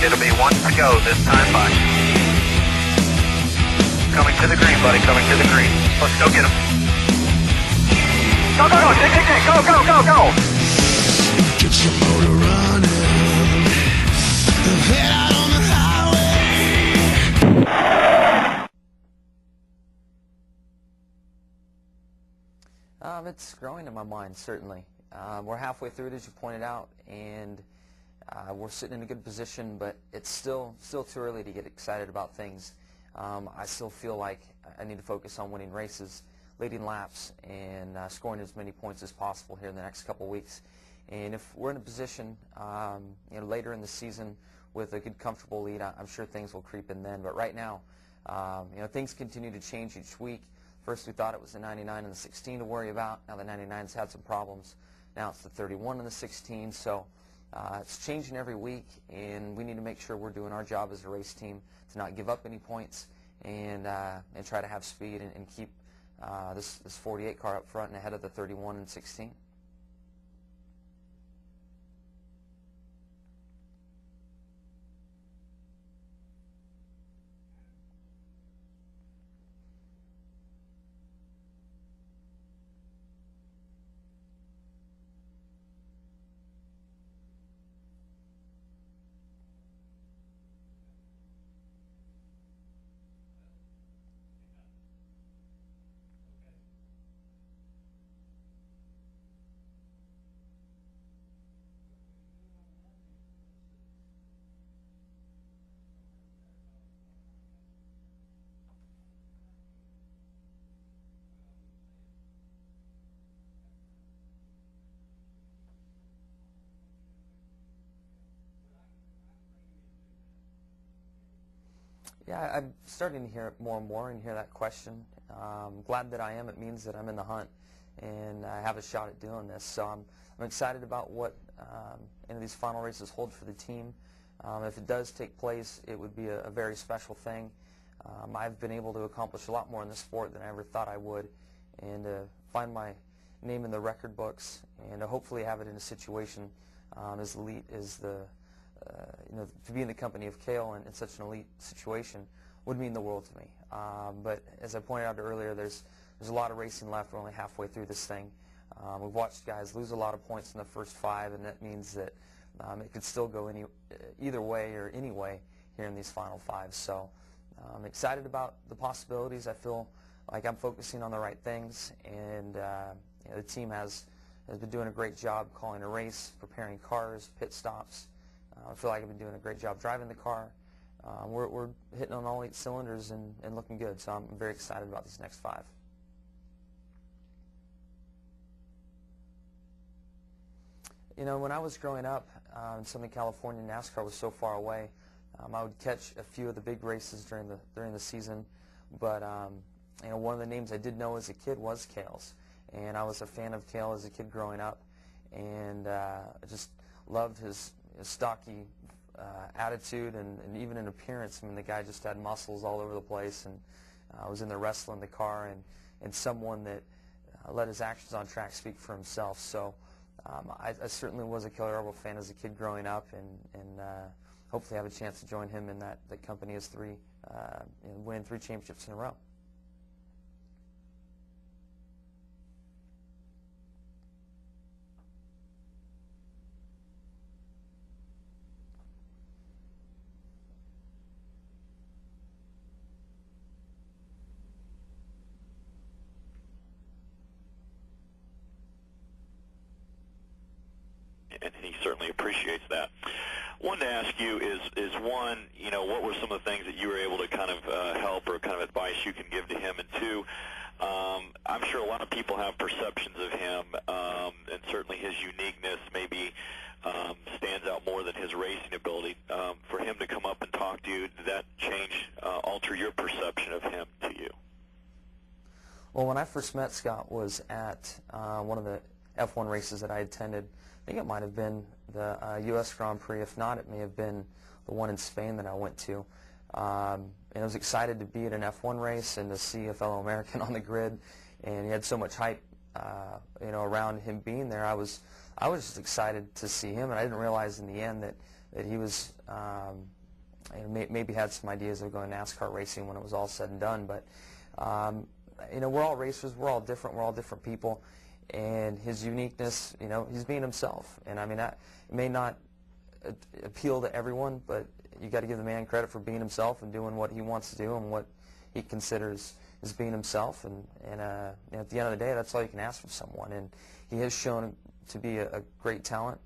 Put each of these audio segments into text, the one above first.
It'll be one to go this time by. Coming to the green, buddy, coming to the green. Let's go get him. Go, go, go, go, go, go, go. Get your motor running. Head out on the highway. It's growing in my mind, certainly. We're halfway through it, as you pointed out, and we're sitting in a good position, but it's still too early to get excited about things. I still feel like I need to focus on winning races, leading laps, and scoring as many points as possible here in the next couple weeks. And if we're in a position later in the season with a good, comfortable lead, I'm sure things will creep in then. But right now, things continue to change each week. First we thought it was the 99 and the 16 to worry about. Now the 99's had some problems. Now it's the 31 and the 16. So it's changing every week, and we need to make sure we're doing our job as a race team to not give up any points and try to have speed and keep this 48 car up front and ahead of the 31 and 16. Yeah, I'm starting to hear it more and more and hear that question. Glad that I am. It means that I'm in the hunt and I have a shot at doing this. So I'm excited about what these final races hold for the team. If it does take place, it would be a very special thing. I've been able to accomplish a lot more in this sport than I ever thought I would, and to find my name in the record books and to hopefully have it in a situation as elite as to be in the company of Cale in such an elite situation would mean the world to me. But as I pointed out earlier, there's a lot of racing left. We're only halfway through this thing. We've watched guys lose a lot of points in the first 5, and that means that it could still go either way or any way here in these final 5. So I'm excited about the possibilities. I feel like I'm focusing on the right things, and the team has been doing a great job calling a race, preparing cars, pit stops. I feel like I've been doing a great job driving the car. We're hitting on all 8 cylinders and looking good, so I'm very excited about these next 5. When I was growing up in Southern California, NASCAR was so far away. I would catch a few of the big races during the season, but one of the names I did know as a kid was Cale's, and I was a fan of Cale as a kid growing up, and I just loved his stocky attitude and even in appearance. I mean, the guy just had muscles all over the place, and was in the wrestling the car, and someone that let his actions on track speak for himself. So I certainly was a Cale Yarborough fan as a kid growing up, and hopefully have a chance to join him in that company as winning 3 championships in a row. And he certainly appreciates that. Wanted to ask you is one, what were some of the things that you were able to kind of help or kind of advice you can give to him? And 2, I'm sure a lot of people have perceptions of him, and certainly his uniqueness maybe stands out more than his racing ability. For him to come up and talk to you, did that alter your perception of him to you? Well, when I first met Scott was at one of the F1 races that I attended. I think it might have been the U.S. Grand Prix. If not, it may have been the one in Spain that I went to. And I was excited to be at an F1 race and to see a fellow American on the grid. And he had so much hype, around him being there. I was I was just excited to see him, and I didn't realize in the end that he was maybe had some ideas of going NASCAR racing when it was all said and done. But we're all racers, we're all different people, and his uniqueness, he's being himself. And I mean, it may not appeal to everyone, but you got to give the man credit for being himself and doing what he wants to do and what he considers as being himself. And at the end of the day, that's all you can ask from someone. And he has shown to be a great talent.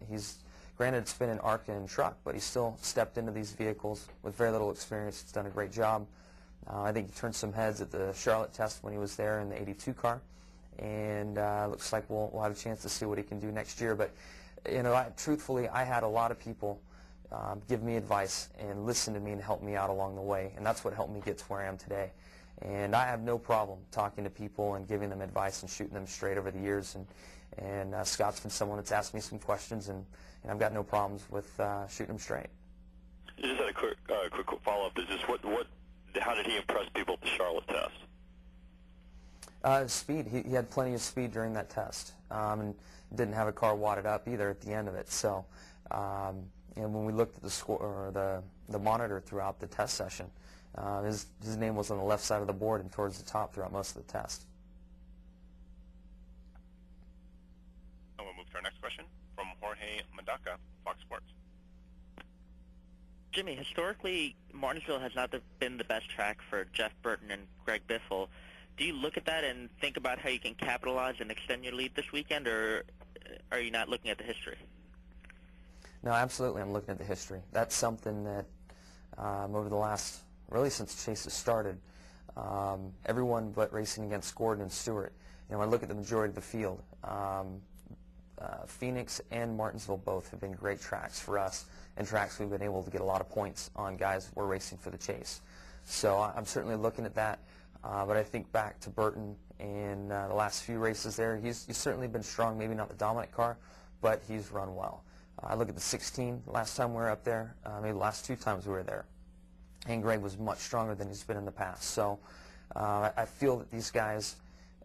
Granted, it's been an ARCA and truck, but he still stepped into these vehicles with very little experience. He's done a great job. I think he turned some heads at the Charlotte test when he was there in the 82 car, and looks like we'll have a chance to see what he can do next year. But truthfully, I had a lot of people give me advice and listen to me and help me out along the way, and that's what helped me get to where I am today. And I have no problem talking to people and giving them advice and shooting them straight over the years. And Scott's been someone that's asked me some questions, and I've got no problems with shooting them straight. Just had a quick follow-up. Is this how did he impress people at the Charlotte test? Speed. He had plenty of speed during that test, and didn't have a car wadded up either at the end of it. So, and when we looked at the score or the monitor throughout the test session, his name was on the left side of the board and towards the top throughout most of the test. And we'll move to our next question from Jorge Madaka, Fox Sports. Jimmy, historically, Martinsville has not been the best track for Jeff Burton and Greg Biffle. Do you look at that and think about how you can capitalize and extend your lead this weekend, or are you not looking at the history? No, absolutely, I'm looking at the history. That's something that over the last, really since Chase has started, everyone but racing against Gordon and Stewart, when I look at the majority of the field, Phoenix and Martinsville both have been great tracks for us, and tracks we've been able to get a lot of points on guys we're racing for the chase. So I'm certainly looking at that, but I think back to Burton in the last few races there, he's certainly been strong, maybe not the dominant car, but he's run well. I look at the 16, last time we were up there, maybe the last two times we were there, and Greg was much stronger than he's been in the past. So I feel that these guys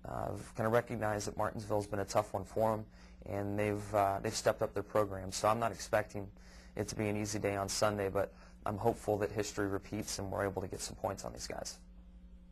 kind of recognize that Martinsville's been a tough one for them, and they've stepped up their program. So I'm not expecting it to be an easy day on Sunday, but I'm hopeful that history repeats and we're able to get some points on these guys.